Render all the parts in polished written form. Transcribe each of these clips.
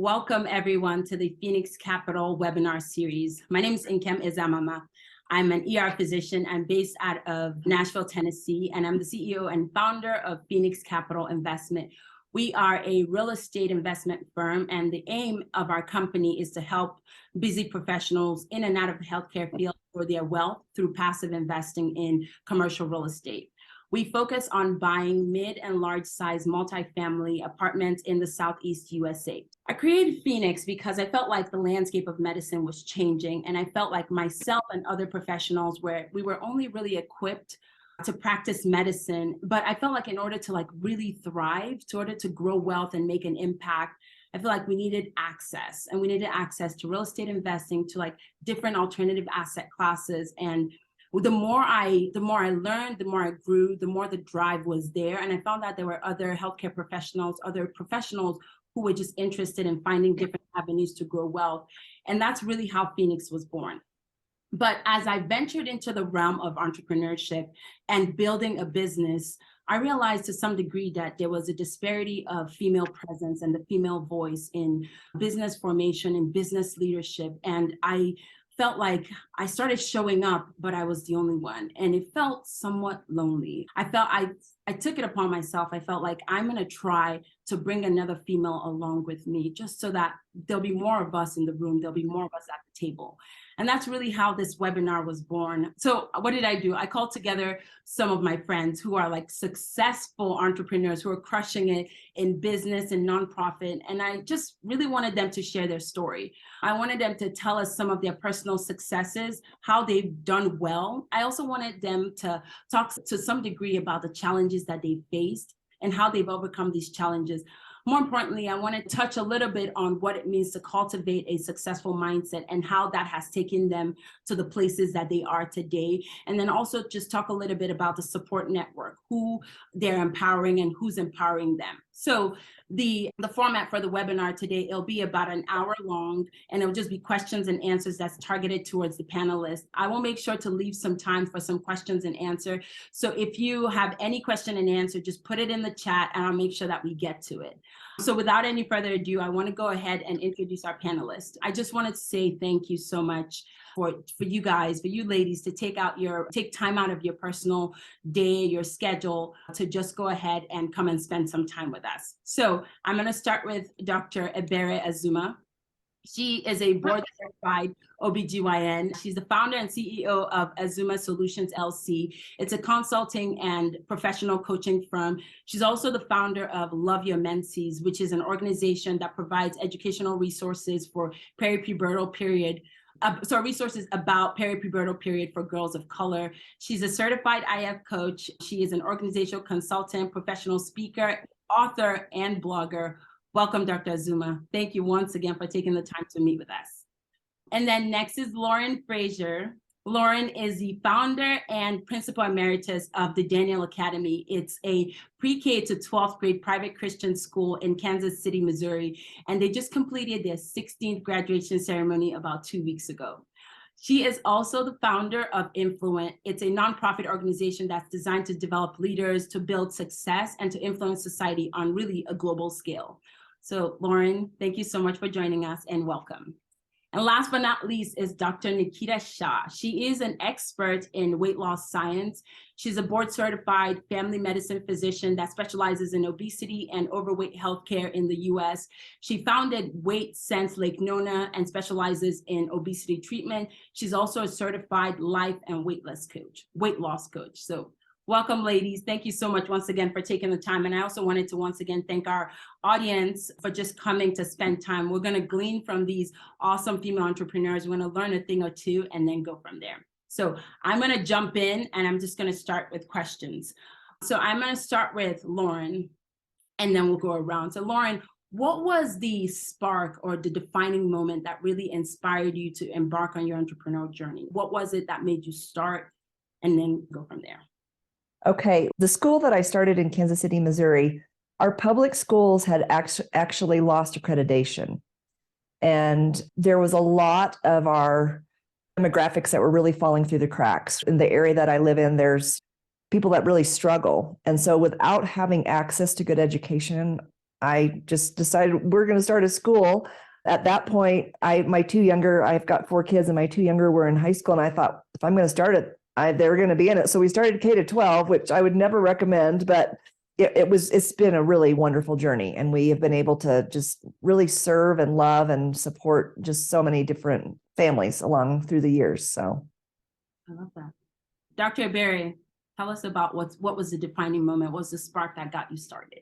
Welcome everyone to the Pheenyx Capital webinar series. My name is Nkem Ezeamama. I'm an ER physician. I'm based out of Nashville, Tennessee, and I'm the CEO and founder of Pheenyx Capital Investment. We are a real estate investment firm, and the aim of our company is to help busy professionals in and out of the healthcare field grow their wealth through passive investing in commercial real estate. We focus on buying mid and large size multifamily apartments in the Southeast USA. I created Pheenyx because I felt like the landscape of medicine was changing, and I felt like myself and other professionals we were only really equipped to practice medicine, but I felt like in order to really thrive, in order to grow wealth and make an impact, I feel like we needed access, and we needed access to real estate investing, to different alternative asset classes. And the more I learned, the more I grew, the more the drive was there. And I found that there were other healthcare professionals, other professionals who were just interested in finding different avenues to grow wealth. And that's really how Pheenyx was born. But as I ventured into the realm of entrepreneurship and building a business, I realized to some degree that there was a disparity of female presence and the female voice in business formation and business leadership. And I felt like I started showing up, but I was the only one. And it felt somewhat lonely. I took it upon myself. I felt like I'm going to try to bring another female along with me, just so that there'll be more of us in the room. There'll be more of us at the table. And that's really how this webinar was born. So what did I do? I called together some of my friends who are successful entrepreneurs who are crushing it in business and nonprofit. And I just really wanted them to share their story. I wanted them to tell us some of their personal successes, how they've done well. I also wanted them to talk to some degree about the challenges that they faced and how they've overcome these challenges. More importantly, I want to touch a little bit on what it means to cultivate a successful mindset and how that has taken them to the places that they are today. And then also just talk a little bit about the support network, who they're empowering and who's empowering them. So the format for the webinar today, it'll be about an hour long, and it'll just be questions and answers that's targeted towards the panelists. I will make sure to leave some time for some questions and answer. So if you have any question and answer, just put it in the chat and I'll make sure that we get to it. So without any further ado, I want to go ahead and introduce our panelists. I just wanted to say thank you so much for you guys, for you ladies, to take time out of your personal day, your schedule, to just go ahead and come and spend some time with us. So I'm going to start with Dr. Ebere Azumah. She is a board-certified OBGYN. She's the founder and CEO of Azumah Solutions, LC. It's a consulting and professional coaching firm. She's also the founder of Love Your Menses, which is an organization that provides educational resources for peripubertal period. Resources about peripubertal period for girls of color. She's a certified IF coach. She is an organizational consultant, professional speaker, author, and blogger. Welcome, Dr. Azumah. Thank you once again for taking the time to meet with us. And then next is Lauren Fraser. Lauren is the founder and principal emeritus of the Daniel Academy. It's a pre-K to 12th grade private Christian school in Kansas City, Missouri. And they just completed their 16th graduation ceremony about 2 weeks ago. She is also the founder of Influent. It's a nonprofit organization that's designed to develop leaders, to build success, and to influence society on really a global scale. So Lauren, thank you so much for joining us, and welcome. And last but not least is Dr. Nikitah Shah. She is an expert in weight loss science. She's a board-certified family medicine physician that specializes in obesity and overweight healthcare in the US. She founded Weight Sense Lake Nona and specializes in obesity treatment. She's also a certified life and weight loss coach. So welcome, ladies. Thank you so much once again for taking the time. And I also wanted to once again thank our audience for just coming to spend time. We're going to glean from these awesome female entrepreneurs. We're going to learn a thing or two and then go from there. So I'm going to jump in and I'm just going to start with questions. So I'm going to start with Lauren and then we'll go around. So Lauren, what was the spark or the defining moment that really inspired you to embark on your entrepreneurial journey? What was it that made you start and then go from there? Okay, the school that I started in Kansas City, Missouri, our public schools had actually lost accreditation. And there was a lot of our demographics that were really falling through the cracks. In the area that I live in, there's people that really struggle. And so without having access to good education, I just decided we're going to start a school. At that point, I've got 4 kids, and my 2 younger were in high school. And I thought, if I'm going to start it, they're going to be in it. So we started K-12, which I would never recommend, but it's been a really wonderful journey. And we have been able to just really serve and love and support just so many different families along through the years. So I love that. Dr. Ebere, tell us about what was the defining moment? What was the spark that got you started?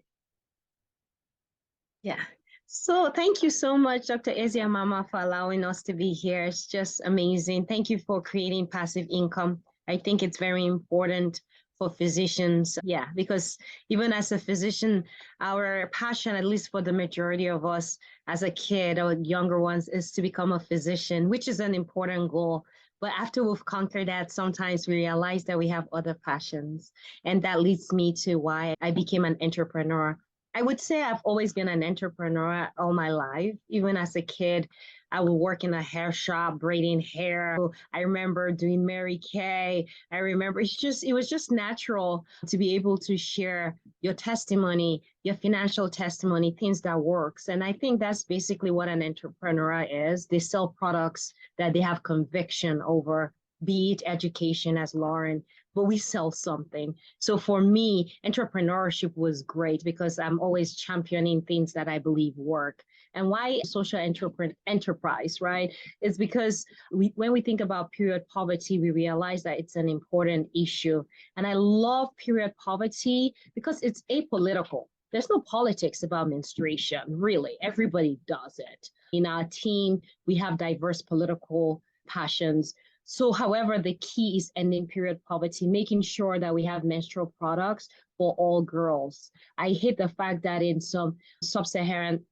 Yeah. So thank you so much, Dr. Ezeamama, for allowing us to be here. It's just amazing. Thank you for creating passive income. I think it's very important for physicians. Yeah, because even as a physician, our passion, at least for the majority of us as a kid or younger ones, is to become a physician, which is an important goal. But after we've conquered that, sometimes we realize that we have other passions. And that leads me to why I became an entrepreneur. I would say I've always been an entrepreneur all my life. Even as a kid, I would work in a hair shop, braiding hair. I remember doing Mary Kay. I remember it was just natural to be able to share your testimony, your financial testimony, things that works. And I think that's basically what an entrepreneur is. They sell products that they have conviction over, be it education, as Lauren, but we sell something. So for me, entrepreneurship was great because I'm always championing things that I believe work. And why social enterprise, right? It's because when we think about period poverty, we realize that it's an important issue. And I love period poverty because it's apolitical. There's no politics about menstruation, really. Everybody does it. In our team, we have diverse political passions. So, however, the key is ending period poverty, making sure that we have menstrual products for all girls. I hate the fact that in some sub-Saharan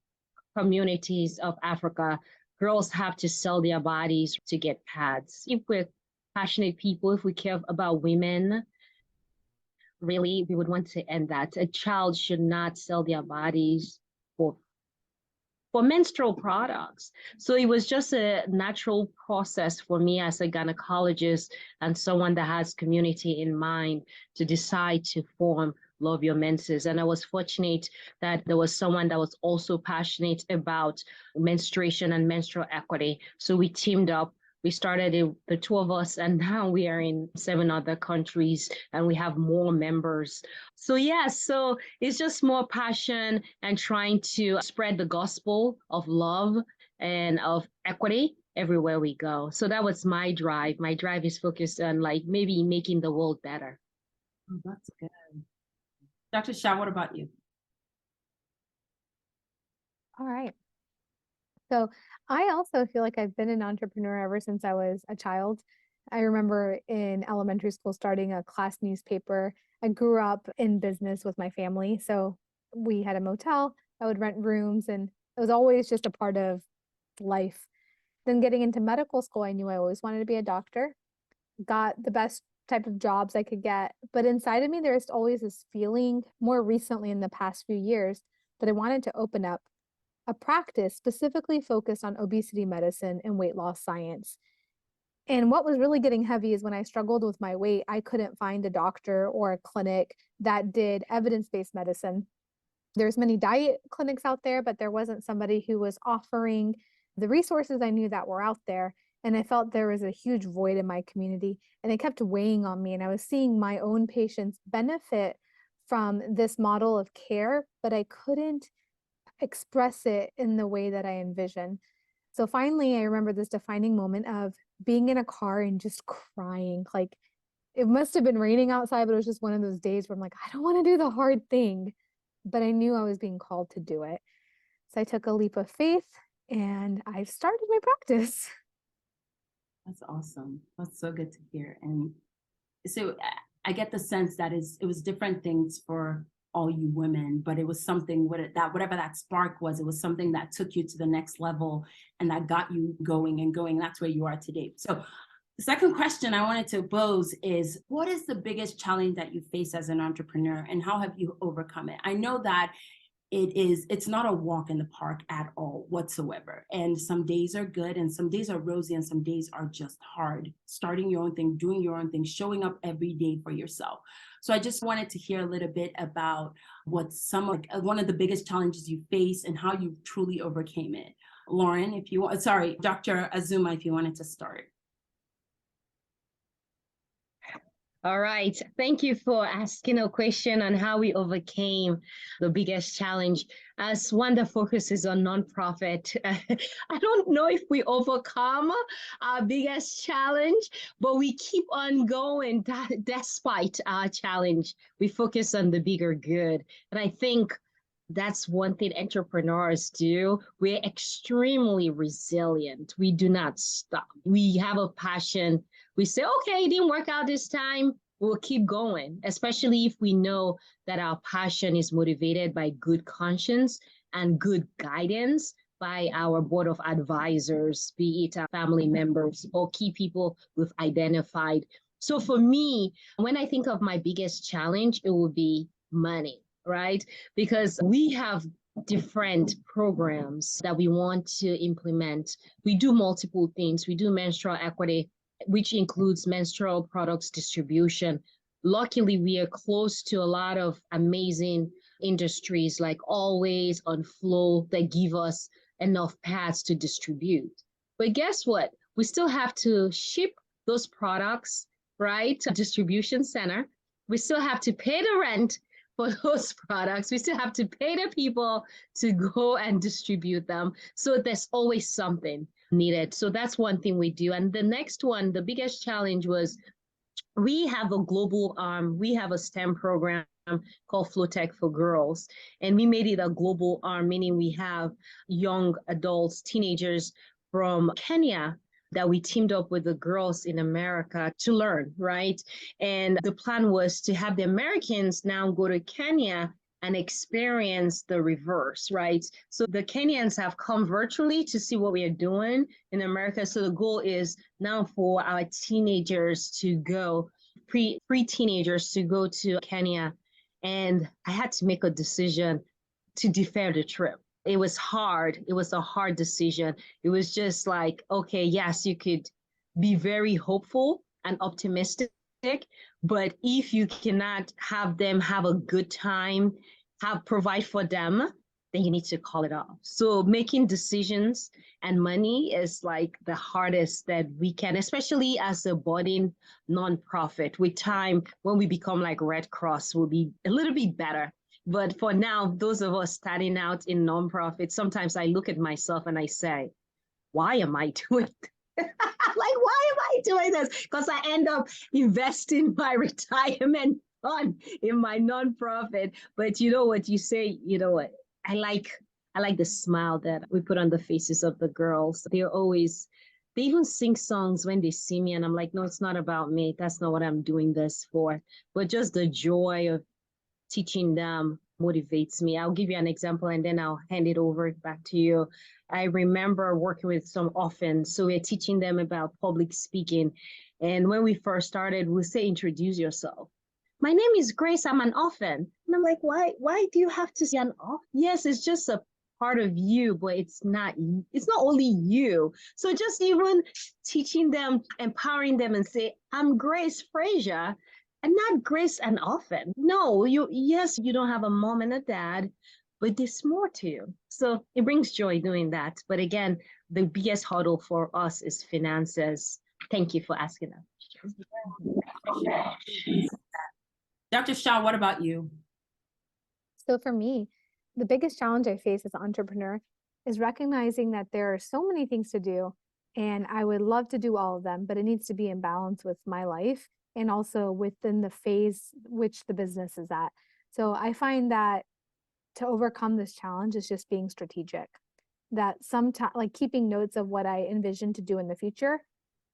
communities of Africa, girls have to sell their bodies to get pads. If we're passionate people, if we care about women, really, we would want to end that. A child should not sell their bodies for menstrual products. So it was just a natural process for me as a gynecologist and someone that has community in mind to decide to form Love Your Menses. And I was fortunate that there was someone that was also passionate about menstruation and menstrual equity. So we teamed up. We started it, the 2 of us, and now we are in 7 other countries and we have more members. So so it's just more passion and trying to spread the gospel of love and of equity everywhere we go. So that was my drive. My drive is focused on maybe making the world better. Oh, that's good. Dr. Shah, what about you? All right. So I also feel like I've been an entrepreneur ever since I was a child. I remember in elementary school starting a class newspaper. I grew up in business with my family. So we had a motel. I would rent rooms, and it was always just a part of life. Then getting into medical school, I knew I always wanted to be a doctor. Got the best type of jobs I could get. But inside of me, there's always this feeling, more recently in the past few years, that I wanted to open up a practice specifically focused on obesity medicine and weight loss science. And what was really getting heavy is when I struggled with my weight, I couldn't find a doctor or a clinic that did evidence-based medicine. There's many diet clinics out there, but there wasn't somebody who was offering the resources I knew that were out there. And I felt there was a huge void in my community, and it kept weighing on me. And I was seeing my own patients benefit from this model of care, but I couldn't express it in the way that I envision. So finally, I remember this defining moment of being in a car and just crying. Like, it must have been raining outside, but it was just one of those days where I'm like, I don't want to do the hard thing, but I knew I was being called to do it. So I took a leap of faith and I started my practice. That's awesome. That's so good to hear. And so I get the sense that it was different things for all you women, but it was something that whatever that spark was, it was something that took you to the next level and that got you going and going. That's where you are today. So the second question I wanted to pose is, what is the biggest challenge that you face as an entrepreneur and how have you overcome it? I know that it's not a walk in the park at all whatsoever. And some days are good and some days are rosy and some days are just hard. Starting your own thing, doing your own thing, showing up every day for yourself. So I just wanted to hear a little bit about what one of the biggest challenges you face and how you truly overcame it. Lauren, if you want, sorry, Dr. Azumah, if you wanted to start. All right. Thank you for asking a question on how we overcame the biggest challenge. As one that focuses on nonprofit, I don't know if we overcome our biggest challenge, but we keep on going despite our challenge. We focus on the bigger good. And I think that's one thing entrepreneurs do. We're extremely resilient. We do not stop. We have a passion. We say, okay, it didn't work out this time. We'll keep going, especially if we know that our passion is motivated by good conscience and good guidance by our board of advisors, be it our family members or key people we've identified. So for me, when I think of my biggest challenge, it will be money, right? Because we have different programs that we want to implement. We do multiple things. We do menstrual equity, which includes menstrual products distribution. Luckily, we are close to a lot of amazing industries like Always, on Flow, that give us enough pads to distribute. But guess what? We still have to ship those products, right, to distribution center. We still have to pay the rent for those products. We still have to pay the people to go and distribute them. So there's always something needed. So that's one thing we do. And the next one, the biggest challenge was we have a global arm. We have a STEM program called Flowtech for Girls. And we made it a global arm, meaning we have young adults, teenagers from Kenya that we teamed up with the girls in America to learn, right? And the plan was to have the Americans now go to Kenya and experience the reverse, right? So the Kenyans have come virtually to see what we are doing in America. So the goal is now for our teenagers to go, pre-teenagers to go to Kenya. And I had to make a decision to defer the trip. It was hard. It was a hard decision. It was just like, okay, yes, you could be very hopeful and optimistic, but if you cannot have them have a good time, provide for them, then you need to call it off. So making decisions and money is like the hardest that we can, especially as a budding nonprofit. With time, when we become like Red Cross, will be a little bit better. But for now, those of us starting out in nonprofit, sometimes I look at myself and I say, why am I doing this? Like, why am I doing this? Because I end up investing my retirement fund in my nonprofit. But you know what you say, you know what? I like the smile that we put on the faces of the girls. They even sing songs when they see me. And I'm like, no, it's not about me. That's not what I'm doing this for. But just the joy of teaching them motivates me. I'll give you an example and then I'll hand it over back to you. I remember working with some orphans. So we're teaching them about public speaking. And when we first started, we say, introduce yourself. My name is Grace, I'm an orphan. And I'm like, why do you have to say an orphan? Yes, it's just a part of you, but it's not only you. So just even teaching them, empowering them and say, I'm Grace Fraser. And not Grace an orphan. No, you don't have a mom and a dad, but there's more to you. So it brings joy doing that. But again, the biggest hurdle for us is finances. Thank you for asking that. Dr. Shah, what about you? So for me, the biggest challenge I face as an entrepreneur is recognizing that there are so many things to do, and I would love to do all of them, but it needs to be in balance with my life and also within the phase which the business is at. So I find that to overcome this challenge is just being strategic, that sometimes like keeping notes of what I envision to do in the future,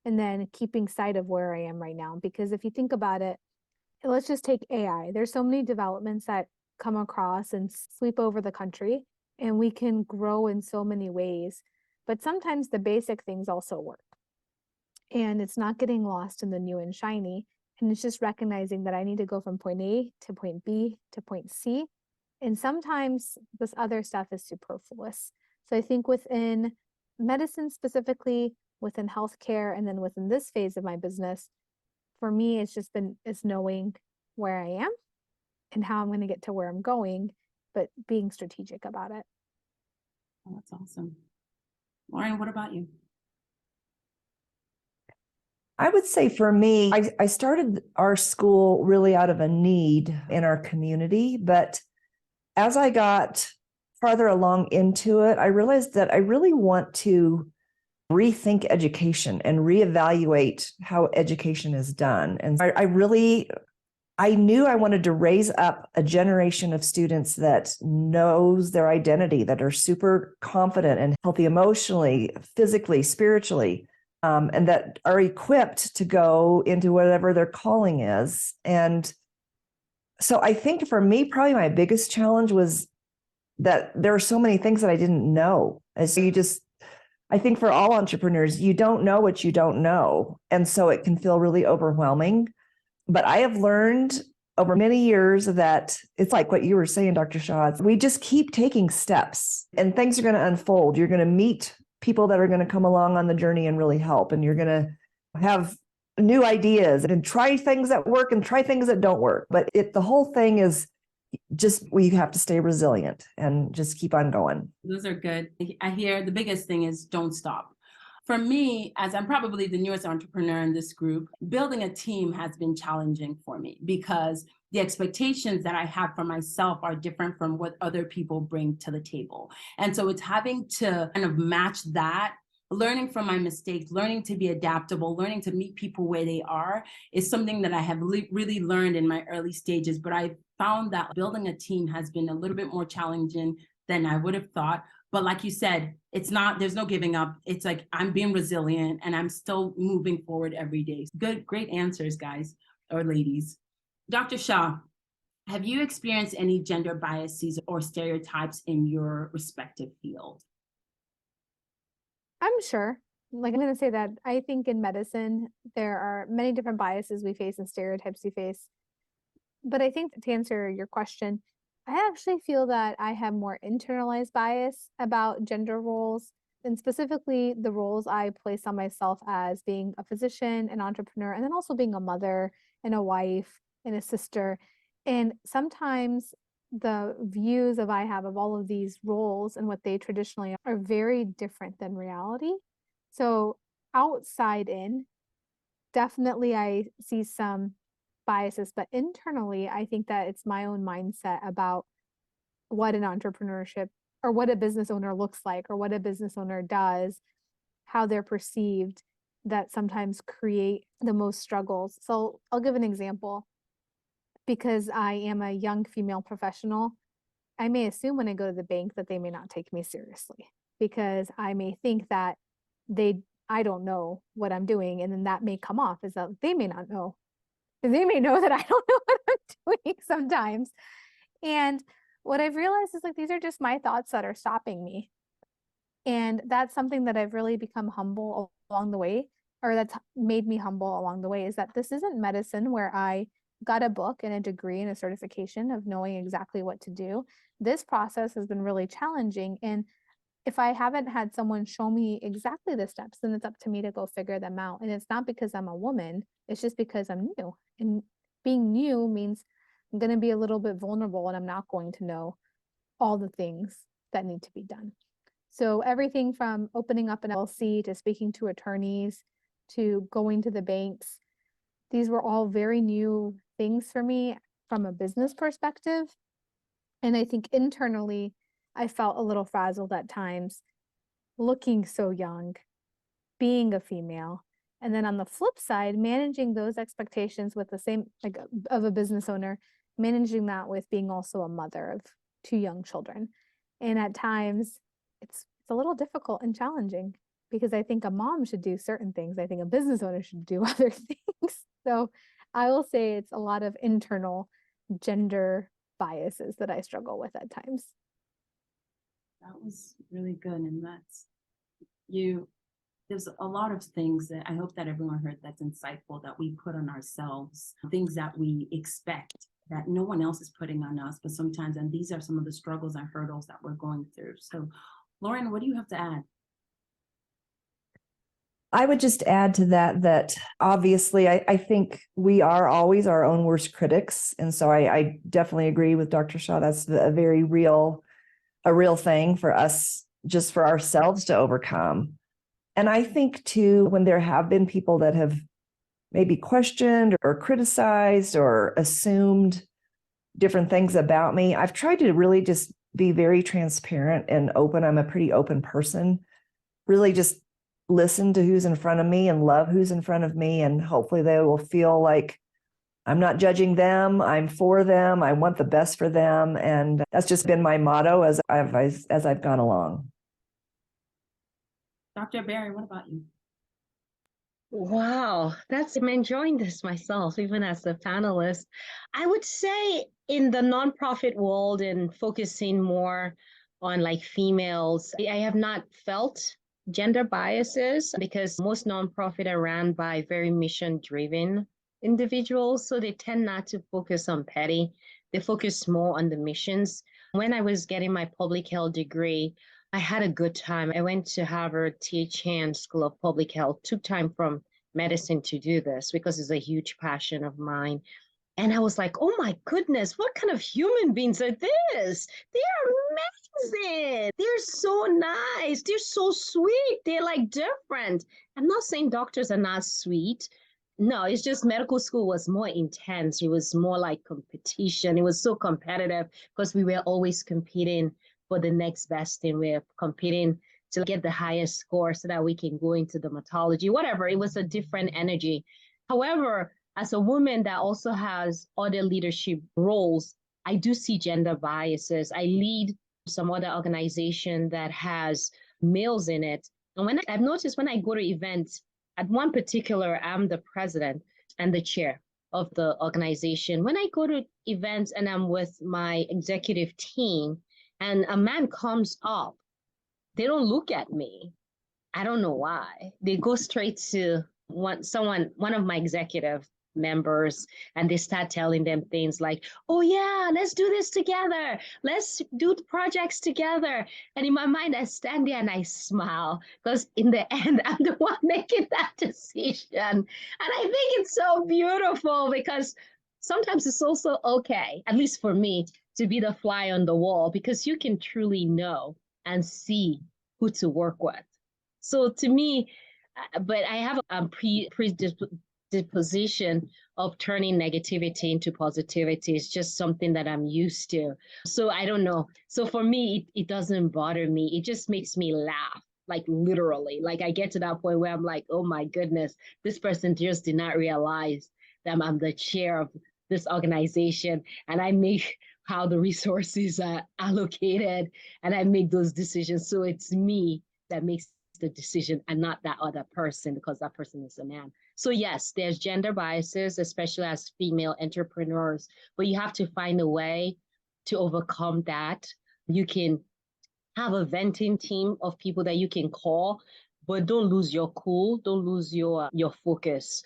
and then keeping sight of where I am right now. Because if you think about it, let's just take AI. There's so many developments that come across and sweep over the country, and we can grow in so many ways. But sometimes the basic things also work. And it's not getting lost in the new and shiny. And it's just recognizing that I need to go from point A to point B to point C. And sometimes this other stuff is superfluous. So I think within medicine specifically, within healthcare, and then within this phase of my business, for me, it's knowing where I am and how I'm going to get to where I'm going, but being strategic about it. Oh, that's awesome. Lauren, what about you? I would say for me, I started our school really out of a need in our community. But as I got farther along into it, I realized that I really want to rethink education and reevaluate how education is done. And I knew I wanted to raise up a generation of students that knows their identity, that are super confident and healthy emotionally, physically, spiritually, and that are equipped to go into whatever their calling is. And so I think for me, probably my biggest challenge was that there are so many things that I didn't know. And so I think for all entrepreneurs, you don't know what you don't know. And so it can feel really overwhelming. But I have learned over many years that it's like what you were saying, Dr. Shah. We just keep taking steps and things are going to unfold. You're going to meet people that are going to come along on the journey and really help. And you're going to have new ideas and try things that work and try things that don't work. But the whole thing is just we have to stay resilient and just keep on going. Those are good. I hear the biggest thing is don't stop. For me, as I'm probably the newest entrepreneur in this group, building a team has been challenging for me because the expectations that I have for myself are different from what other people bring to the table. And so it's having to kind of match that, learning from my mistakes, learning to be adaptable, learning to meet people where they are is something that I have really learned in my early stages. But I found that building a team has been a little bit more challenging than I would have thought. But like you said, there's no giving up. It's like I'm being resilient and I'm still moving forward every day. Good, great answers, guys or ladies. Dr. Shah, have you experienced any gender biases or stereotypes in your respective field? I'm sure. Like, I'm going to say that I think in medicine, there are many different biases we face and stereotypes we face. But I think to answer your question, I actually feel that I have more internalized bias about gender roles, and specifically the roles I place on myself as being a physician, an entrepreneur, and then also being a mother and a wife and a sister. And sometimes the views I have of all of these roles and what they traditionally are very different than reality. So outside in, definitely I see some biases, but internally, I think that it's my own mindset about what an entrepreneurship or what a business owner looks like or what a business owner does, how they're perceived, that sometimes create the most struggles. So I'll give an example. Because I am a young female professional, I may assume when I go to the bank that they may not take me seriously because I may think that I don't know what I'm doing. And then that may come off as that they may not know. They may know that I don't know what I'm doing sometimes. And what I've realized is like, these are just my thoughts that are stopping me. And that's something that I've really become humble along the way, or that's made me humble along the way, is that this isn't medicine where I got a book and a degree and a certification of knowing exactly what to do. This process has been really challenging. And if I haven't had someone show me exactly the steps, then it's up to me to go figure them out. And it's not because I'm a woman, it's just because I'm new. And being new means I'm going to be a little bit vulnerable and I'm not going to know all the things that need to be done. So everything from opening up an LLC to speaking to attorneys to going to the banks, these were all very new things for me from a business perspective. And I think internally, I felt a little frazzled at times, looking so young, being a female. And then on the flip side, managing those expectations with the same, like of a business owner, managing that with being also a mother of 2 young children. And at times, it's a little difficult and challenging because I think a mom should do certain things. I think a business owner should do other things. So I will say it's a lot of internal gender biases that I struggle with at times. That was really good. And there's a lot of things that I hope that everyone heard that's insightful that we put on ourselves, things that we expect that no one else is putting on us, but sometimes, and these are some of the struggles and hurdles that we're going through. So Lauren, what do you have to add? I would just add to that obviously I think we are always our own worst critics. And so I definitely agree with Dr. Shah. That's a real thing for us, just for ourselves to overcome. And I think too, when there have been people that have maybe questioned or criticized or assumed different things about me, I've tried to really just be very transparent and open. I'm a pretty open person. Really just listen to who's in front of me and love who's in front of me. And hopefully they will feel like I'm not judging them. I'm for them. I want the best for them. And that's just been my motto as I've gone along. Dr. Ebere, what about you? Wow, I'm enjoying this myself, even as a panelist. I would say in the nonprofit world and focusing more on like females, I have not felt gender biases because most nonprofit are run by very mission-driven individuals. So they tend not to focus on petty. They focus more on the missions. When I was getting my public health degree, I had a good time. I went to Harvard T.H. Chan School of Public Health, took time from medicine to do this because it's a huge passion of mine. And I was like, oh my goodness, what kind of human beings are this? They are amazing. They're so nice. They're so sweet. They're like different. I'm not saying doctors are not sweet. No, it's just medical school was more intense. It was more like competition. It was so competitive because we were always competing for the next best thing. We're competing to get the highest score so that we can go into dermatology, whatever. It was a different energy. However, as a woman that also has other leadership roles, I do see gender biases. I lead some other organization that has males in it. And I've noticed when I go to events, at one particular, I'm the president and the chair of the organization. When I go to events and I'm with my executive team, and a man comes up, they don't look at me. I don't know why. They go straight to one of my executive members, and they start telling them things like, oh yeah, let's do this together. Let's do projects together. And in my mind, I stand there and I smile because in the end, I'm the one making that decision. And I think it's so beautiful because sometimes it's also okay, at least for me, to be the fly on the wall because you can truly know and see who to work with. So to me, but I have a predisposition of turning negativity into positivity. It's just something that I'm used to. So I don't know. So for me, it doesn't bother me. It just makes me laugh, like literally. Like I get to that point where I'm like, oh my goodness, this person just did not realize that I'm the chair of this organization and I make how the resources are allocated and I make those decisions. So it's me that makes the decision and not that other person because that person is a man. So yes, there's gender biases, especially as female entrepreneurs, but you have to find a way to overcome that. You can have a venting team of people that you can call, but don't lose your cool, don't lose your focus.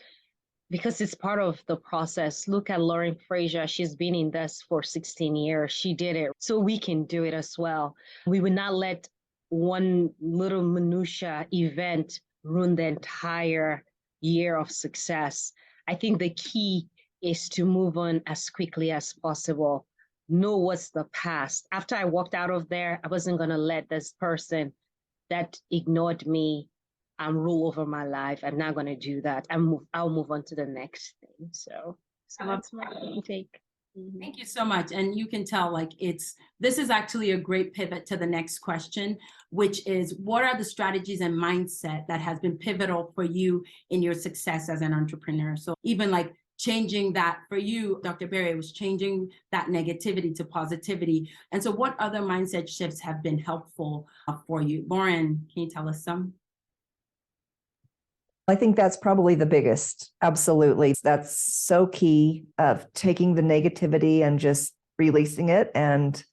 Because it's part of the process. Look at Lauren Fraser. She's been in this for 16 years. She did it. So we can do it as well. We will not let one little minutia event ruin the entire year of success. I think the key is to move on as quickly as possible. Know what's the past. After I walked out of there, I wasn't going to let this person that ignored me rule over my life. I'm not going to do that. I'll move on to the next thing. So that's my take. Thank you so much. And you can tell like this is actually a great pivot to the next question, which is what are the strategies and mindset that has been pivotal for you in your success as an entrepreneur? So even like changing that for you, Dr. Ebere, was changing that negativity to positivity. And so what other mindset shifts have been helpful for you? Lauren, can you tell us some? I think that's probably the biggest. Absolutely. That's so key of taking the negativity and just releasing it and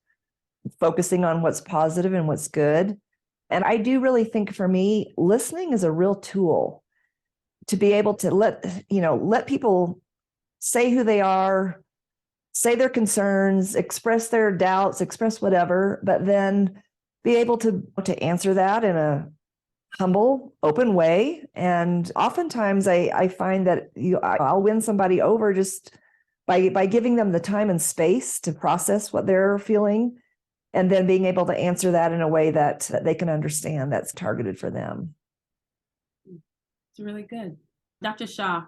focusing on what's positive and what's good. And I do really think for me, listening is a real tool to be able to let people say who they are, say their concerns, express their doubts, express whatever, but then be able to answer that in a humble, open way. And oftentimes I find that I'll win somebody over just by giving them the time and space to process what they're feeling, and then being able to answer that in a way that they can understand, that's targeted for them. It's really good. Dr. Shah.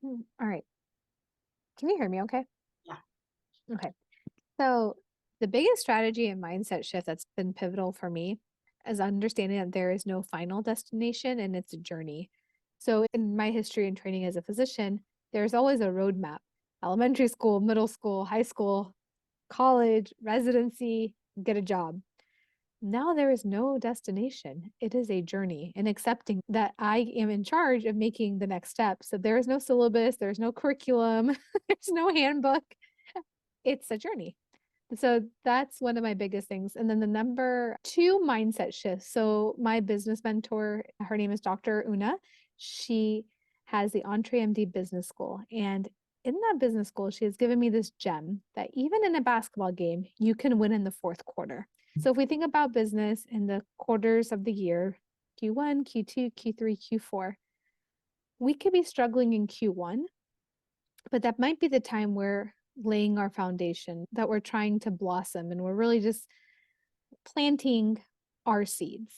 All right. Can you hear me okay? Yeah. Okay. So the biggest strategy and mindset shift that's been pivotal for me is understanding that there is no final destination and it's a journey. So in my history and training as a physician, there's always a roadmap: elementary school, middle school, high school, college, residency, get a job. Now there is no destination. It is a journey, and accepting that I am in charge of making the next step. So there is no syllabus, there's no curriculum, there's no handbook. It's a journey. So that's one of my biggest things. And then the number 2 mindset shift. So my business mentor, her name is Dr. Una. She has the EntreMD Business School. And in that business school, she has given me this gem that even in a basketball game, you can win in the fourth quarter. So if we think about business in the quarters of the year, Q1, Q2, Q3, Q4, we could be struggling in Q1, but that might be the time we're laying our foundation, that we're trying to blossom, and we're really just planting our seeds.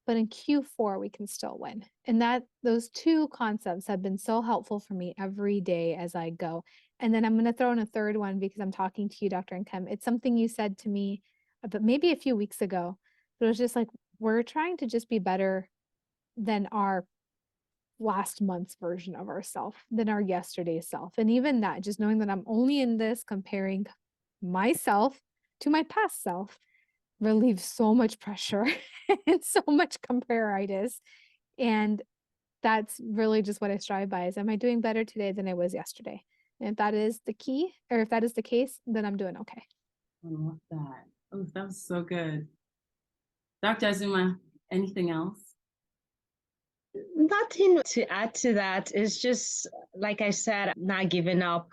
But in Q4, we can still win. And that those 2 concepts have been so helpful for me every day as I go. And then I'm going to throw in a third one because I'm talking to you, Dr. Nkem. It's something you said to me, but maybe a few weeks ago. But it was just like, we're trying to just be better than our last month's version of ourselves, than our yesterday's self. And even that, just knowing that I'm only in this comparing myself to my past self, relieves so much pressure and so much compareritis. And that's really just what I strive by, is, am I doing better today than I was yesterday? And if that is the key, or if that is the case, then I'm doing okay. I love that. Oh, that was so good. Dr. Azumah, anything else? Nothing to add to that. It's just, like I said, not giving up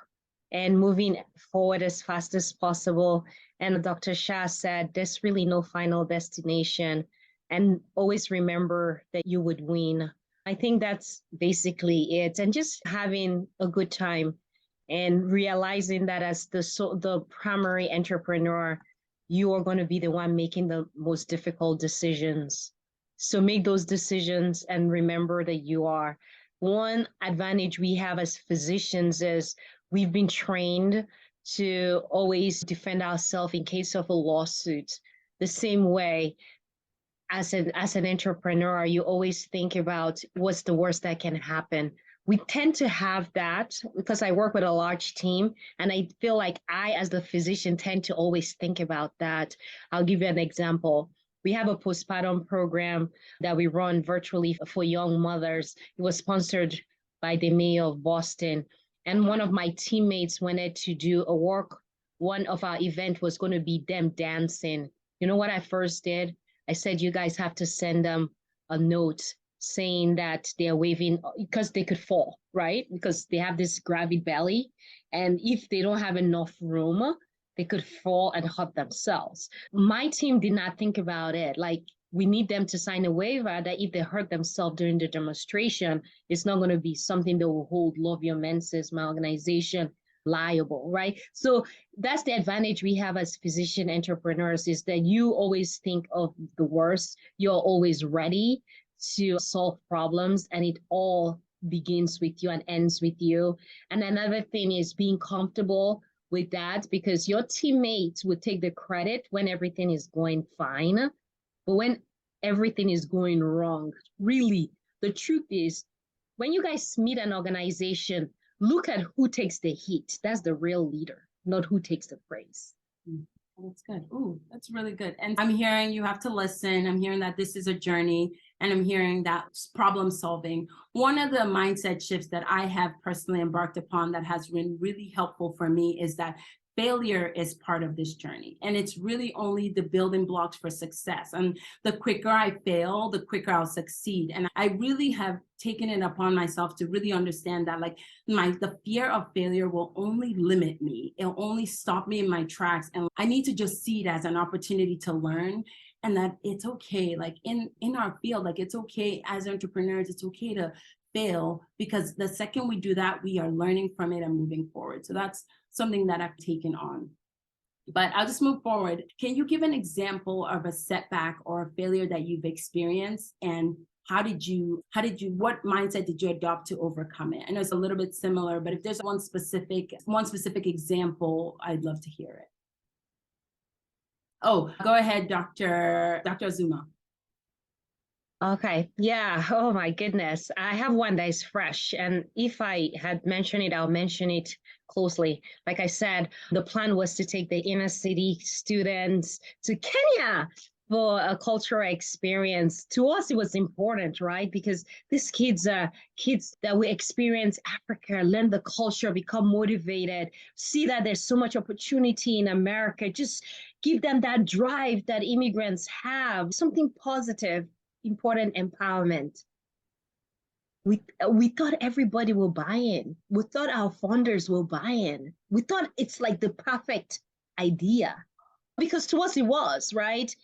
and moving forward as fast as possible. And Dr. Shah said, there's really no final destination. And always remember that you would win. I think that's basically it. And just having a good time and realizing that as the primary entrepreneur, you are going to be the one making the most difficult decisions. So make those decisions and remember that you are. One advantage we have as physicians is we've been trained to always defend ourselves in case of a lawsuit. The same way, as an entrepreneur, you always think about what's the worst that can happen. We tend to have that because I work with a large team, and I feel like I, as the physician, tend to always think about that. I'll give you an example. We have a postpartum program that we run virtually for young mothers. It was sponsored by the mayor of Boston. And one of my teammates wanted to do a work. One of our event was going to be them dancing. You know what I first did? I said, you guys have to send them a note saying that they're waving because they could fall, right? Because they have this grabby belly. And if they don't have enough room, they could fall and hurt themselves. My team did not think about it. Like, we need them to sign a waiver that if they hurt themselves during the demonstration, it's not going to be something that will hold Love Your Menses, my organization, liable, right? So that's the advantage we have as physician entrepreneurs, is that you always think of the worst. You're always ready to solve problems, and it all begins with you and ends with you. And another thing is being comfortable with that, because your teammates would take the credit when everything is going fine. But when everything is going wrong, really, the truth is, when you guys meet an organization, look at who takes the heat. That's the real leader, not who takes the praise. That's good. Ooh, that's really good. And I'm hearing you have to listen. I'm hearing that this is a journey, and I'm hearing that problem solving. One of the mindset shifts that I have personally embarked upon that has been really helpful for me is that failure is part of this journey, and it's really only the building blocks for success. And the quicker I fail, the quicker I'll succeed. And I really have taken it upon myself to really understand that, like, the fear of failure will only limit me. It'll only stop me in my tracks. And I need to just see it as an opportunity to learn and that it's okay, like in our field, like it's okay as entrepreneurs, it's okay to fail, because the second we do that, we are learning from it and moving forward. So that's something that I've taken on. But I'll just move forward. Can you give an example of a setback or a failure that you've experienced, and what mindset did you adopt to overcome it? I know it's a little bit similar, but if there's one specific example, I'd love to hear it. Oh, go ahead, Dr. Azumah. Okay. Yeah. Oh my goodness. I have one that is fresh. And if I had mentioned it, I'll mention it closely. Like I said, the plan was to take the inner city students to Kenya for a cultural experience. To us, it was important, right? Because these kids are kids that will experience Africa, learn the culture, become motivated, see that there's so much opportunity in America. Just give them that drive that immigrants have, something positive. Important empowerment. We thought everybody will buy in. We thought our founders will buy in. We thought it's like the perfect idea, because to us it was, right?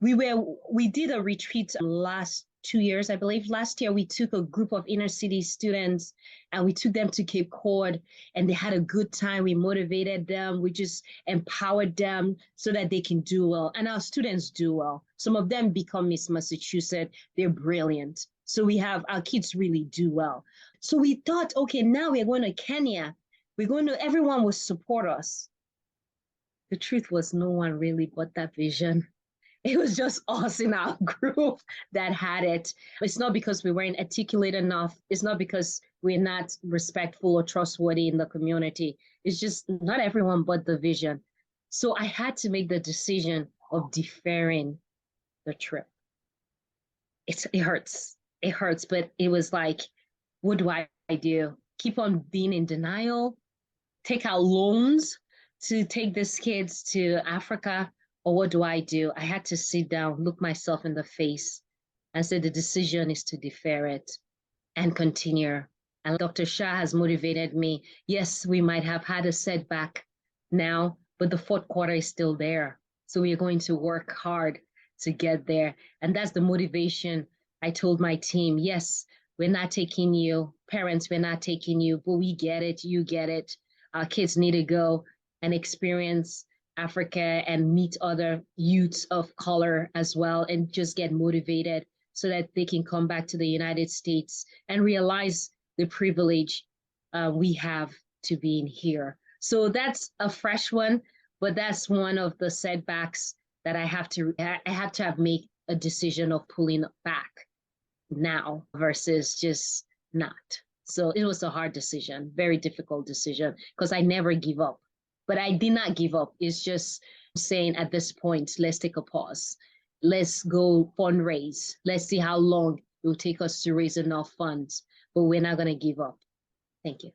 We did a retreat last 2 years, I believe. Last year we took a group of inner city students and we took them to Cape Cod, and they had a good time. We motivated them. We just empowered them so that they can do well. And our students do well. Some of them become Miss Massachusetts. They're brilliant. So we have our kids really do well. So we thought, okay, now we're going to Kenya. Everyone will support us. The truth was, no one really bought that vision. It was just us in our group that had it. It's not because we weren't articulate enough. It's not because we're not respectful or trustworthy in the community. It's just not everyone bought the vision. So I had to make the decision of deferring the trip. It hurts. It hurts, but it was like, what do I do? Keep on being in denial? Take out loans to take these kids to Africa? Or what do? I had to sit down, look myself in the face, and say the decision is to defer it and continue. And Dr. Shah has motivated me. Yes, we might have had a setback now, but the fourth quarter is still there. So we are going to work hard to get there. And that's the motivation. I told my team, yes, we're not taking you. Parents, we're not taking you, but we get it. You get it. Our kids need to go and experience Africa and meet other youths of color as well, and just get motivated so that they can come back to the United States and realize the privilege we have to being here. So that's a fresh one, but that's one of the setbacks that I had to have made a decision of pulling back now versus just not. So it was a hard decision, very difficult decision, because I never give up. But I did not give up. It's just saying at this point, let's take a pause. Let's go fundraise. Let's see how long it will take us to raise enough funds. But we're not going to give up. Thank you.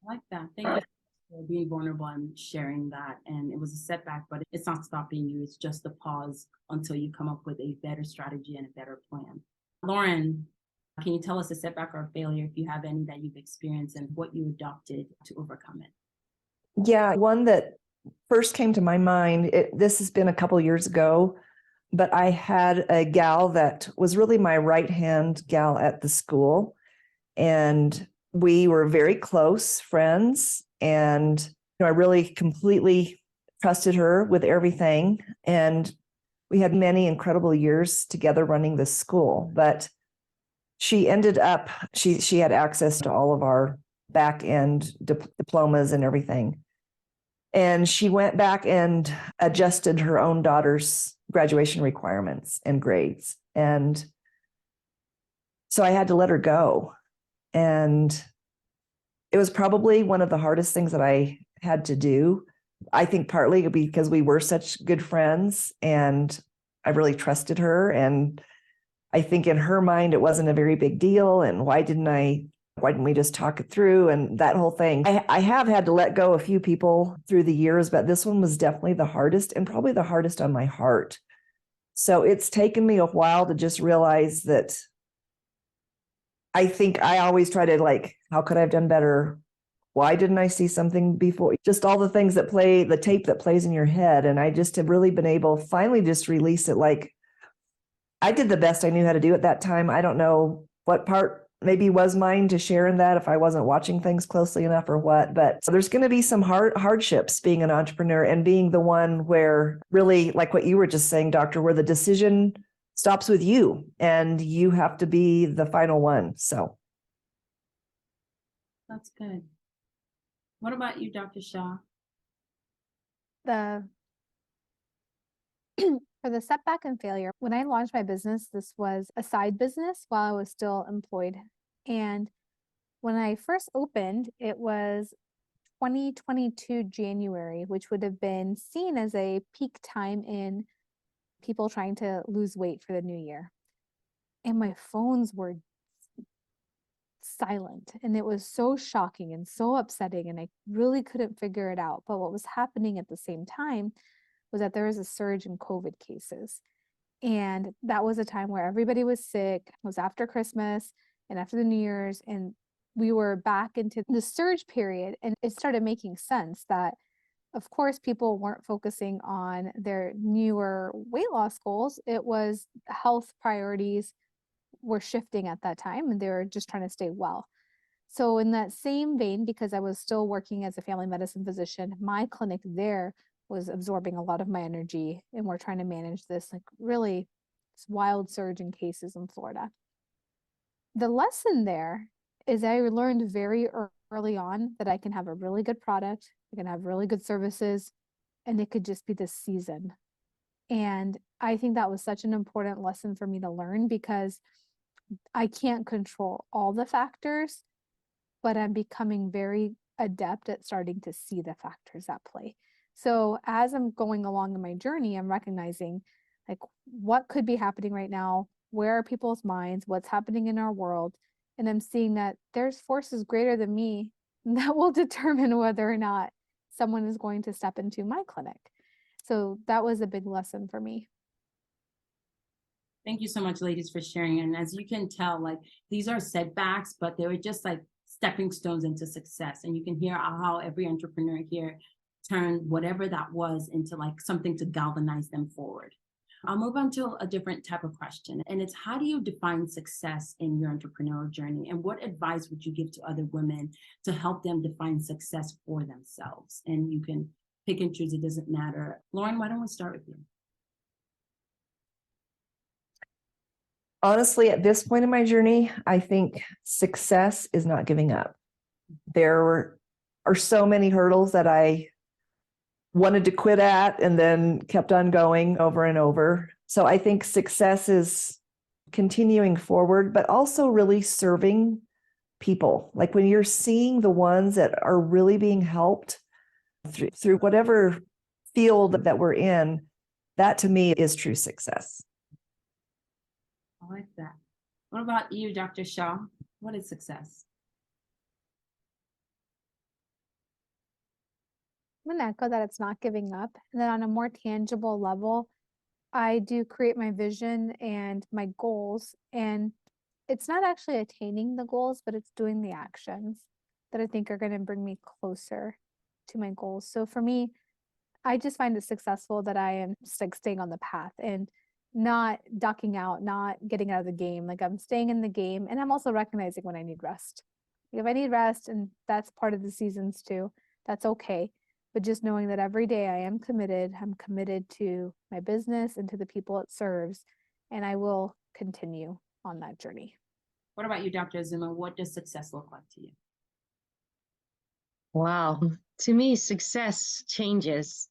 I like that. Thank you for being vulnerable and sharing that. And it was a setback, but it's not stopping you. It's just a pause until you come up with a better strategy and a better plan. Lauren, can you tell us a setback or a failure, if you have any, that you've experienced and what you adopted to overcome it? Yeah, one that first came to my mind, this has been a couple of years ago, but I had a gal that was really my right-hand gal at the school, and we were very close friends, and I really completely trusted her with everything, and we had many incredible years together running this school. But she ended up, she had access to all of our back-end diplomas and everything. And she went back and adjusted her own daughter's graduation requirements and grades. And so I had to let her go. And it was probably one of the hardest things that I had to do. I think partly because we were such good friends and I really trusted her. And I think in her mind, it wasn't a very big deal. And why didn't we just talk it through and that whole thing? I have had to let go a few people through the years, but this one was definitely the hardest and probably the hardest on my heart. So it's taken me a while to just realize that I think I always try to how could I have done better? Why didn't I see something before? Just all the things that play, the tape that plays in your head. And I just have really been able finally just release it I did the best I knew how to do at that time. I don't know what part maybe was mine to share in that, if I wasn't watching things closely enough or what, but there's going to be some hardships being an entrepreneur and being the one where really, like what you were just saying, doctor, where the decision stops with you and you have to be the final one. So That's good. What about you, Dr. Shah? The For the setback and failure, when I launched my business, this was a side business while I was still employed. And when I first opened, it was 2022 January, which would have been seen as a peak time in people trying to lose weight for the new year. And my phones were silent, and it was so shocking and so upsetting, and I really couldn't figure it out. But what was happening at the same time was that there was a surge in COVID cases. And that was a time where everybody was sick. It was after Christmas and after the New Year's, and we were back into the surge period. And it started making sense that, of course, people weren't focusing on their newer weight loss goals. It was health priorities were shifting at that time, and they were just trying to stay well. So in that same vein, because I was still working as a family medicine physician, my clinic there was absorbing a lot of my energy, and we're trying to manage this like really wild surge in cases in Florida. The lesson there is I learned very early on that I can have a really good product, I can have really good services, and it could just be this season. And I think that was such an important lesson for me to learn, because I can't control all the factors, but I'm becoming very adept at starting to see the factors at play. So as I'm going along in my journey, I'm recognizing like what could be happening right now, where are people's minds, what's happening in our world, and I'm seeing that there's forces greater than me that will determine whether or not someone is going to step into my clinic. So that was a big lesson for me. Thank you so much, ladies, for sharing. And as you can tell, like these are setbacks, but they were just like stepping stones into success. And you can hear how every entrepreneur here turned whatever that was into like something to galvanize them forward. I'll move on to a different type of question. And it's, how do you define success in your entrepreneurial journey? And what advice would you give to other women to help them define success for themselves? And you can pick and choose, it doesn't matter. Lauren, why don't we start with you? honestly, at this point in my journey, I think success is not giving up. There are so many hurdles that I wanted to quit at and then kept on going over and over. So I think success is continuing forward, but also really serving people. Like when you're seeing the ones that are really being helped through whatever field that we're in, that to me is true success. I like that. What about you, Dr. Shah? What is success? I'm going to echo that it's not giving up. And then on a more tangible level, I do create my vision and my goals. And it's not actually attaining the goals, but it's doing the actions that I think are going to bring me closer to my goals. So for me, I just find it successful that I am just like staying on the path and not ducking out, not getting out of the game. Like I'm staying in the game, and I'm also recognizing when I need rest. If I need rest, and that's part of the seasons too, that's okay. But just knowing that every day I am committed, I'm committed to my business and to the people it serves, and I will continue on that journey. What about you, Dr. Azumah? What does success look like to you? Wow. To me, success changes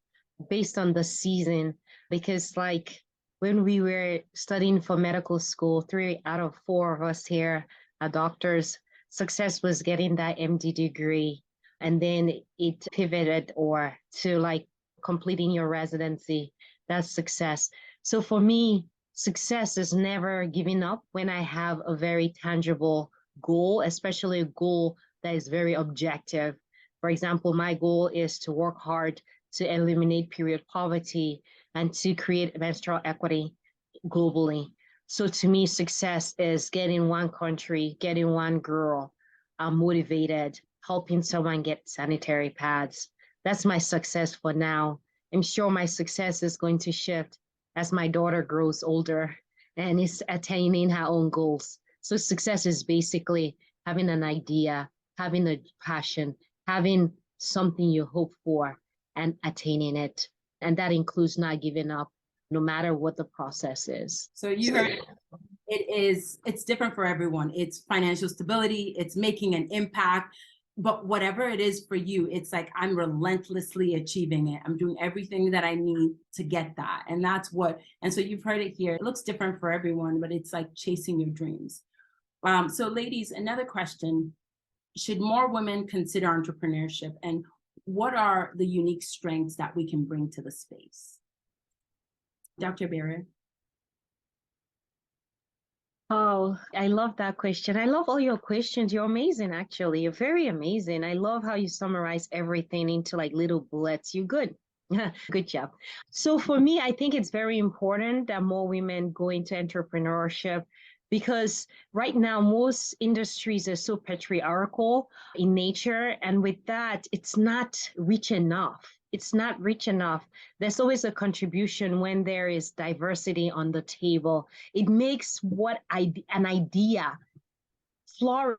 based on the season, because like when we were studying for medical school, 3 out of 4 of us here are doctors. Success was getting that MD degree, and then it pivoted or to like completing your residency. That's success. So for me, success is never giving up when I have a very tangible goal, especially a goal that is very objective. For example, my goal is to work hard to eliminate period poverty and to create menstrual equity globally. So to me, success is getting one country, getting one girl motivated, helping someone get sanitary pads. That's my success for now. I'm sure my success is going to shift as my daughter grows older and is attaining her own goals. So success is basically having an idea, having a passion, having something you hope for, and attaining it. And that includes not giving up, no matter what the process is. So you heard it's different for everyone. It's financial stability, it's making an impact, but whatever it is for you, it's like, I'm relentlessly achieving it. I'm doing everything that I need to get that. And that's and so you've heard it here. It looks different for everyone, but it's like chasing your dreams. So ladies, another question: should more women consider entrepreneurship, and what are the unique strengths that we can bring to the space? Dr. Ebere. Oh, I love that question. I love all your questions. You're amazing, actually. You're very amazing. I love how you summarize everything into like little bullets. You're good. Good job. So for me, I think it's very important that more women go into entrepreneurship, because right now most industries are so patriarchal in nature. And with that, it's not rich enough. It's not rich enough. There's always a contribution when there is diversity on the table. It makes an idea flourish.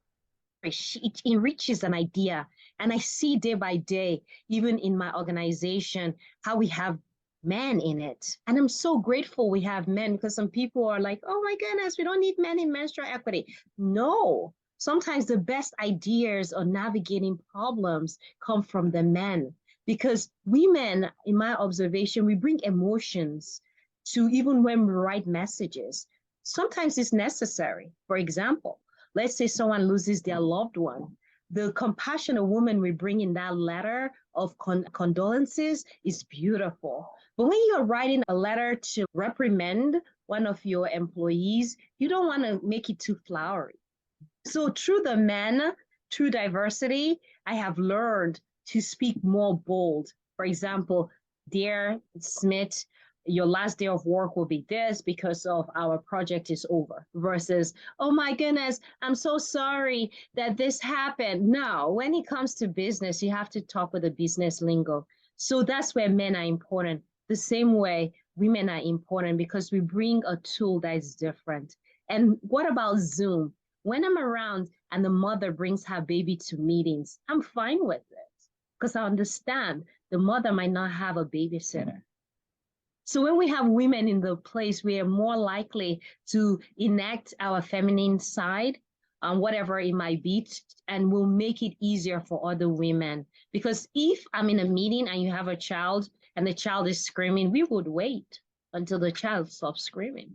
It enriches an idea. And I see day by day, even in my organization, how we have men in it. And I'm so grateful we have men, because some people are like, oh my goodness, we don't need men in menstrual equity. No, sometimes the best ideas on navigating problems come from the men. Because women, in my observation, we bring emotions to even when we write messages. Sometimes it's necessary. For example, let's say someone loses their loved one. The compassion a woman will bring in that letter of condolences is beautiful. But when you're writing a letter to reprimand one of your employees, you don't want to make it too flowery. So through the men, through diversity, I have learned to speak more bold. For example, dear Smith, your last day of work will be this because of our project is over, versus, oh my goodness, I'm so sorry that this happened. No, when it comes to business, you have to talk with the business lingo. So that's where men are important. The same way women are important, because we bring a tool that is different. And what about Zoom? When I'm around and the mother brings her baby to meetings, I'm fine with it, because I understand the mother might not have a babysitter. So when we have women in the place, we are more likely to enact our feminine side, whatever it might be, and we'll make it easier for other women. Because if I'm in a meeting and you have a child and the child is screaming, we would wait until the child stops screaming.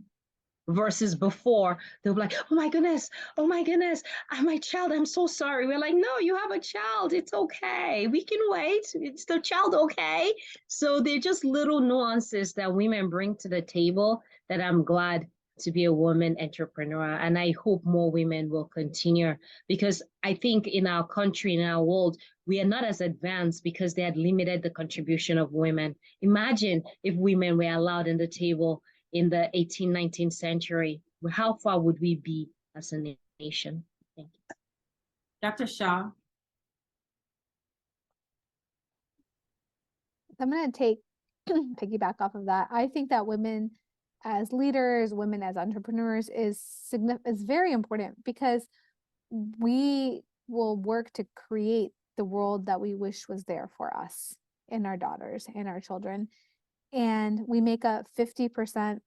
Versus before, they'll be like, oh my goodness, my child, I'm so sorry. We're like, no, you have a child. It's okay. We can wait. It's the child, okay? So they're just little nuances that women bring to the table that I'm glad to be a woman entrepreneur. And I hope more women will continue, because I think in our country, in our world, we are not as advanced because they had limited the contribution of women. Imagine if women were allowed in the table in the 18th, 19th century, how far would we be as a nation? Thank you. Dr. Shah. I'm going to piggyback off of that. I think that women as leaders, women as entrepreneurs is very important, because we will work to create the world that we wish was there for us and our daughters and our children. And we make up 50%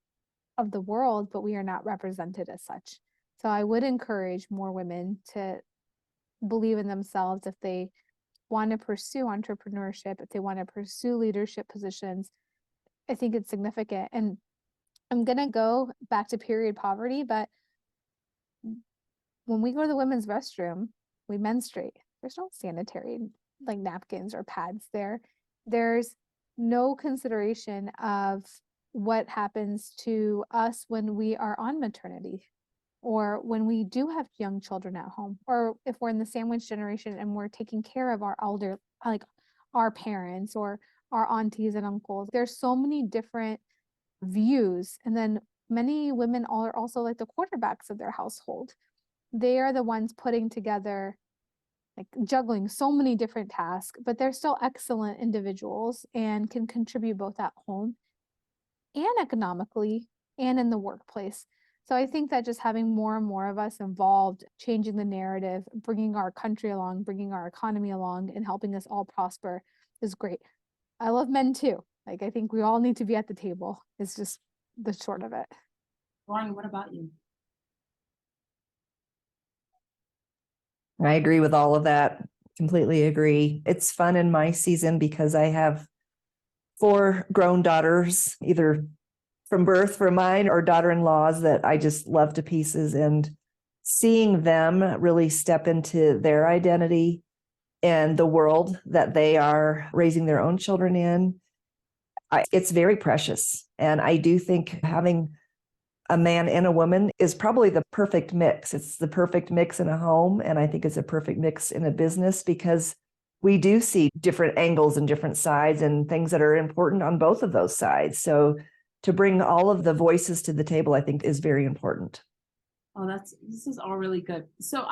of the world, but we are not represented as such. So I would encourage more women to believe in themselves if they want to pursue entrepreneurship, if they want to pursue leadership positions. I think it's significant. And I'm going to go back to period poverty, but when we go to the women's restroom, we menstruate. There's no sanitary like napkins or pads there. There's no consideration of what happens to us when we are on maternity, or when we do have young children at home, or if we're in the sandwich generation and we're taking care of our elder, like our parents or our aunties and uncles. There's so many different views. And then many women are also like the quarterbacks of their household. They are the ones putting together, like juggling so many different tasks, but they're still excellent individuals and can contribute both at home and economically and in the workplace. So I think that just having more and more of us involved, changing the narrative, bringing our country along, bringing our economy along, and helping us all prosper is great. I love men too. Like, I think we all need to be at the table. It's just the short of it. Lauren, what about you? I agree with all of that. Completely agree. It's fun in my season because I have 4 grown daughters, either from birth for mine or daughter-in-laws that I just love to pieces. And seeing them really step into their identity and the world that they are raising their own children in, it's very precious. And I do think having a man and a woman is probably the perfect mix. It's the perfect mix in a home. And I think it's a perfect mix in a business because we do see different angles and different sides and things that are important on both of those sides. So to bring all of the voices to the table, I think is very important. Oh, this is all really good. So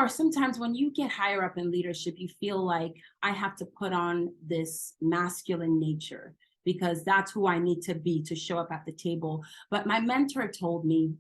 sometimes when you get higher up in leadership, you feel like I have to put on this masculine nature because that's who I need to be to show up at the table. But my mentor told me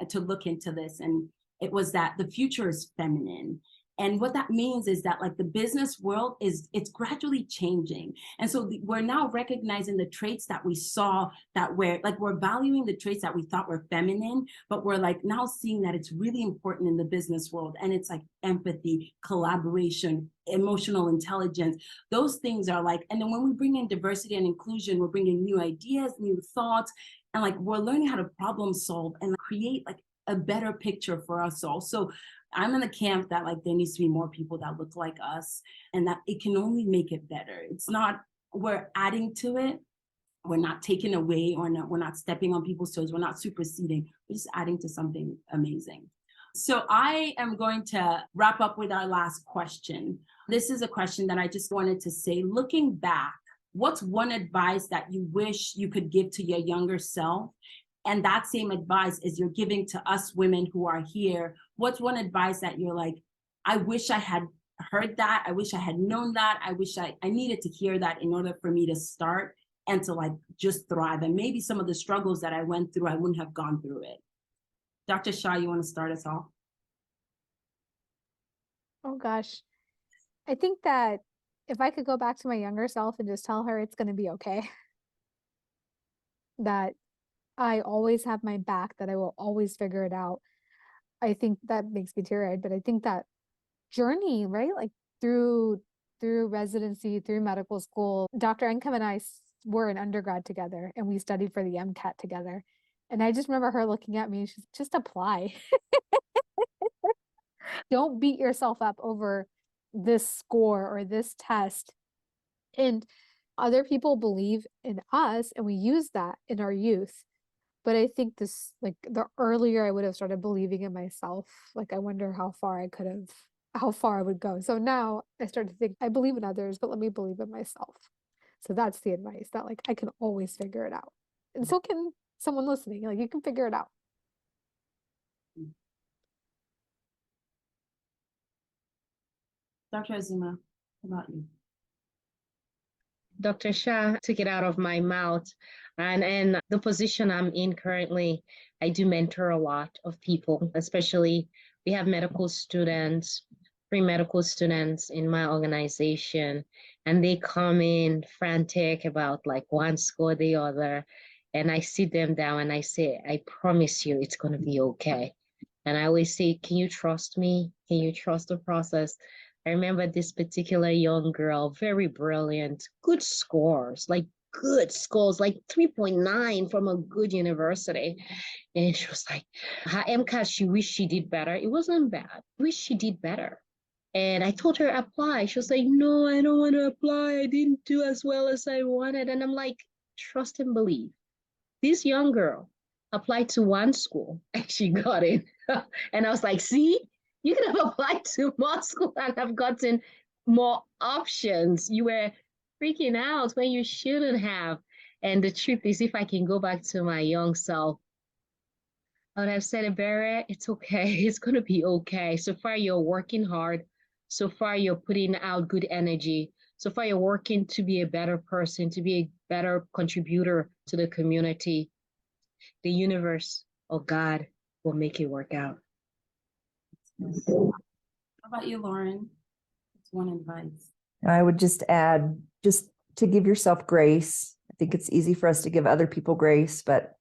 to look into this, and it was that the future is feminine. And what that means is that like the business world it's gradually changing. And so we're now recognizing the traits that we saw that we're valuing the traits that we thought were feminine, but we're like now seeing that it's really important in the business world. And it's like empathy, collaboration, emotional intelligence. Those things are like, and then when we bring in diversity and inclusion, we're bringing new ideas, new thoughts, and like we're learning how to problem solve and create like a better picture for us all. So I'm in the camp that like there needs to be more people that look like us and that it can only make it better. It's not, we're adding to it. We're not taking away or we're not stepping on people's toes. We're not superseding. We're just adding to something amazing. So I am going to wrap up with our last question. This is a question that I just wanted to say, looking back, what's one advice that you wish you could give to your younger self? And that same advice is you're giving to us women who are here. What's one advice that you're like, I wish I had heard that. I wish I had known that. I wish I needed to hear that in order for me to start and to like just thrive. And maybe some of the struggles that I went through, I wouldn't have gone through it. Dr. Shah, you want to start us off? Oh gosh. I think that if I could go back to my younger self and just tell her it's going to be okay, that I always have my back, that I will always figure it out. I think that makes me teary-eyed, but I think that journey, right? Like through residency, through medical school, Dr. Nkem and I were in undergrad together and we studied for the MCAT together. And I just remember her looking at me and she's just apply. Don't beat yourself up over this score or this test. And other people believe in us and we use that in our youth. But I think this, like the earlier I would have started believing in myself, like I wonder how far I would go. So now I start to think I believe in others, but let me believe in myself. So that's the advice, that like I can always figure it out. And so can someone listening, like you can figure it out. Dr. Azumah, how about you? Dr. Shah took it out of my mouth. And in the position I'm in currently, I do mentor a lot of people, especially we have medical students, pre-medical students in my organization, and they come in frantic about like one score or the other. And I sit them down and I say, I promise you it's going to be okay. And I always say, can you trust me? Can you trust the process? I remember this particular young girl, very brilliant, good scores, like 3.9 from a good university. And she was like, her MCAT, she wished she did better. It wasn't bad. Wish she did better. And I told her apply. She was like, no, I don't want to apply. I didn't do as well as I wanted. And I'm like, trust and believe. This young girl applied to one school and she got in. And I was like, see, you could have applied to more school and have gotten more options. You were freaking out when you shouldn't have. And the truth is, if I can go back to my young self, I would have said, Ebere, it's okay. It's going to be okay. So far, you're working hard. So far, you're putting out good energy. So far, you're working to be a better person, to be a better contributor to the community. The universe or God will make it work out. How about you, Lauren? What's one advice? I would just add, just to give yourself grace. I think it's easy for us to give other people grace, but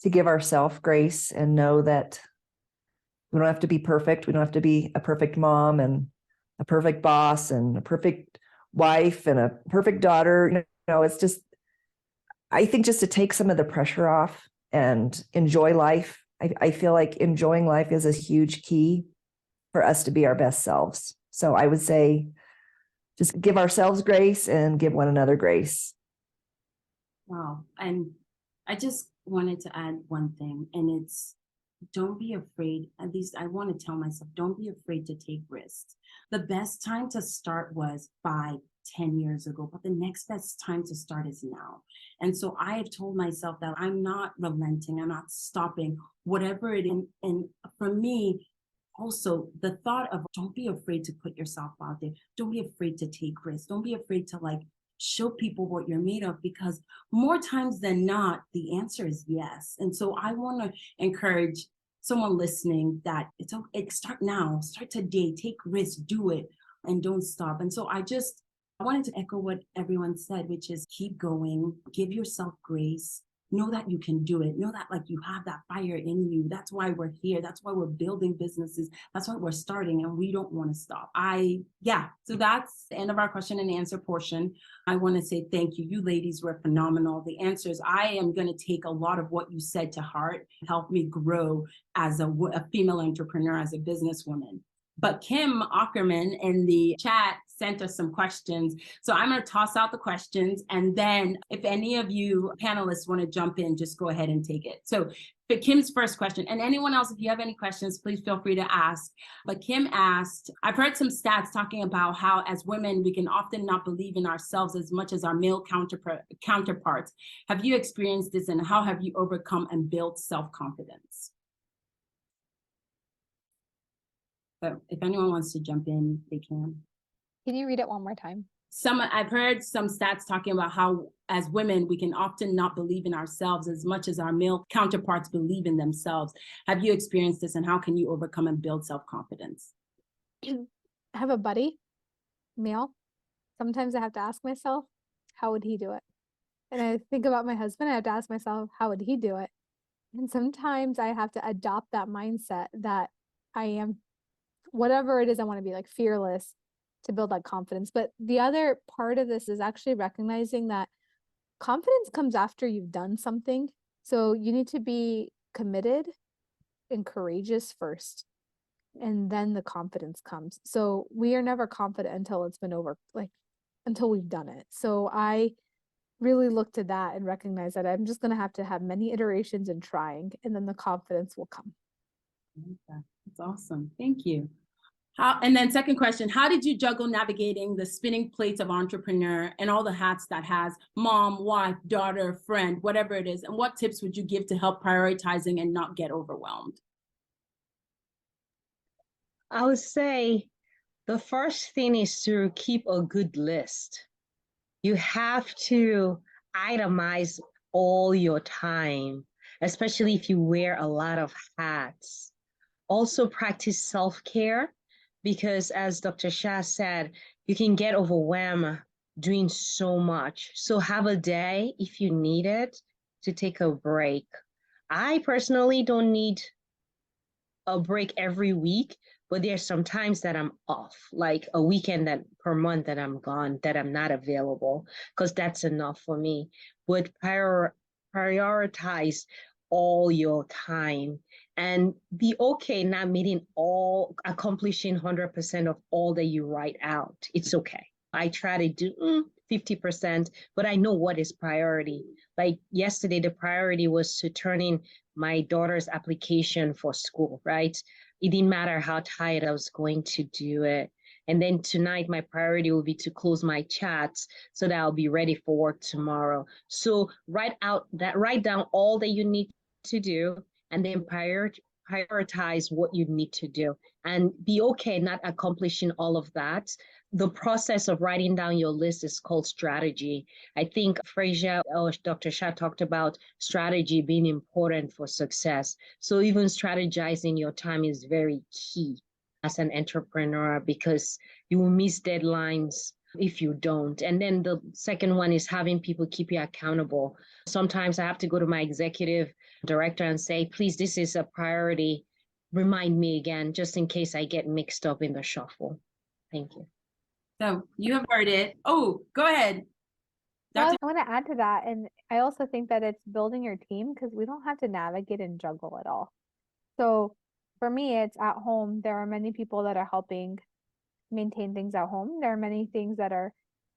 to give ourselves grace and know that we don't have to be perfect. We don't have to be a perfect mom and a perfect boss and a perfect wife and a perfect daughter. It's just, I think just to take some of the pressure off and enjoy life. I feel like enjoying life is a huge key for us to be our best selves. So I would say just give ourselves grace and give one another grace. Wow. And I just wanted to add one thing, and it's don't be afraid. At least I want to tell myself, don't be afraid to take risks. The best time to start was 5, 10 years ago, but the next best time to start is now. And so I have told myself that I'm not relenting, I'm not stopping, whatever it is. And for me, also the thought of don't be afraid to put yourself out there. Don't be afraid to take risks. Don't be afraid to show people what you're made of, because more times than not, the answer is yes. And so I want to encourage someone listening that it's start now, start today, take risks, do it, and don't stop. And so I wanted to echo what everyone said, which is keep going, give yourself grace, know that you can do it, know that you have that fire in you. That's why we're here. That's why we're building businesses. That's why we're starting, and we don't want to stop. So that's the end of our question and answer portion. I want to say thank you. You ladies were phenomenal. The answers, I am going to take a lot of what you said to heart, help me grow as a female entrepreneur, as a businesswoman. But Kim Ackerman in the chat sent us some questions. So I'm going to toss out the questions. And then if any of you panelists want to jump in, just go ahead and take it. So for Kim's first question, and anyone else, if you have any questions, please feel free to ask. But Kim asked, I've heard some stats talking about how as women, we can often not believe in ourselves as much as our male counterparts. Have you experienced this, and how have you overcome and built self-confidence? So if anyone wants to jump in, they can. Can you read it one more time? I've heard some stats talking about how as women, we can often not believe in ourselves as much as our male counterparts believe in themselves. Have you experienced this, and how can you overcome and build self-confidence? I have a buddy, male. Sometimes I have to ask myself, how would he do it? And I think about my husband, I have to ask myself, how would he do it? And sometimes I have to adopt that mindset that I am, whatever it is, I want to be fearless, to build that confidence. But the other part of this is actually recognizing that confidence comes after you've done something. So you need to be committed and courageous first, and then the confidence comes. So we are never confident until it's been over, until we've done it. So I really look to that and recognize that I'm just going to have many iterations and trying, and then the confidence will come. That's awesome. Thank you. And then second question, how did you juggle navigating the spinning plates of entrepreneur and all the hats that has mom, wife, daughter, friend, whatever it is? And what tips would you give to help prioritizing and not get overwhelmed? I would say the first thing is to keep a good list. You have to itemize all your time, especially if you wear a lot of hats. Also practice self-care, because as Dr. Shah said, you can get overwhelmed doing so much. So have a day, if you need it, to take a break. I personally don't need a break every week, but there's some times that I'm off, like a weekend per month that I'm gone, that I'm not available, because that's enough for me. But prioritize all your time and be okay not accomplishing 100% of all that you write out. It's okay. I try to do 50%, but I know what is priority. Like yesterday, the priority was to turn in my daughter's application for school, right? It didn't matter how tired I was going to do it. And then tonight, my priority will be to close my chats so that I'll be ready for work tomorrow. So write down all that you need to do, and then prioritize what you need to do, and be okay not accomplishing all of that. the process of writing down your list is called strategy. I think Fraser or Dr. Shah talked about strategy being important for success. So even strategizing your time is very key as an entrepreneur, because you will miss deadlines if you don't. And then the second one is having people keep you accountable. Sometimes I have to go to my executive director and say, please, this is a priority. Remind me again, just in case I get mixed up in the shuffle. Thank you. So you have heard it. Oh, go ahead. Well, I want to add to that. And I also think that it's building your team, because we don't have to navigate and juggle at all. So for me, it's at home. There are many people that are helping maintain things at home. There are many things that are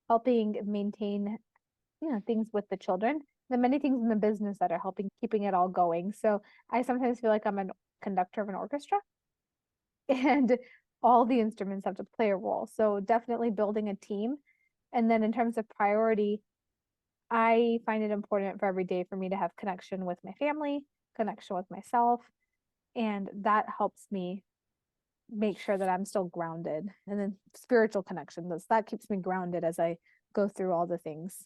helping maintain, things with the children. There are many things in the business that are helping keeping it all going. So I sometimes feel like I'm a conductor of an orchestra, and all the instruments have to play a role. So definitely building a team. And then in terms of priority, I find it important for every day for me to have connection with my family, connection with myself, and that helps me make sure that I'm still grounded. And then spiritual connection, that keeps me grounded as I go through all the things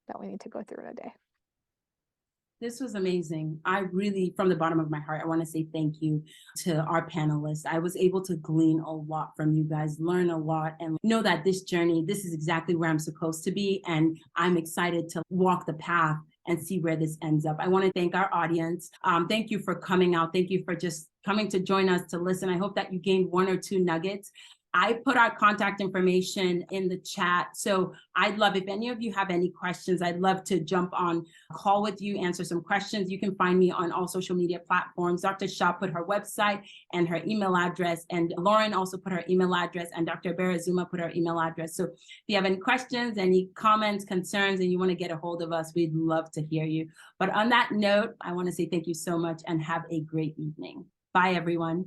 that we need to go through in a day. This was amazing. I really, from the bottom of my heart, I want to say thank you to our panelists. I was able to glean a lot from you guys, learn a lot, and know that this journey, this is exactly where I'm supposed to be. And I'm excited to walk the path and see where this ends up. I want to thank our audience. Thank you for coming out. Thank you for just coming to join us to listen. I hope that you gained one or two nuggets. I put our contact information in the chat. So I'd love, if any of you have any questions, I'd love to jump on a call with you, answer some questions. You can find me on all social media platforms. Dr. Shah put her website and her email address, and Lauren also put her email address, and Dr. Ebere Azumah put her email address. So if you have any questions, any comments, concerns, and you want to get a hold of us, we'd love to hear you. But on that note, I want to say thank you so much and have a great evening. Bye, everyone.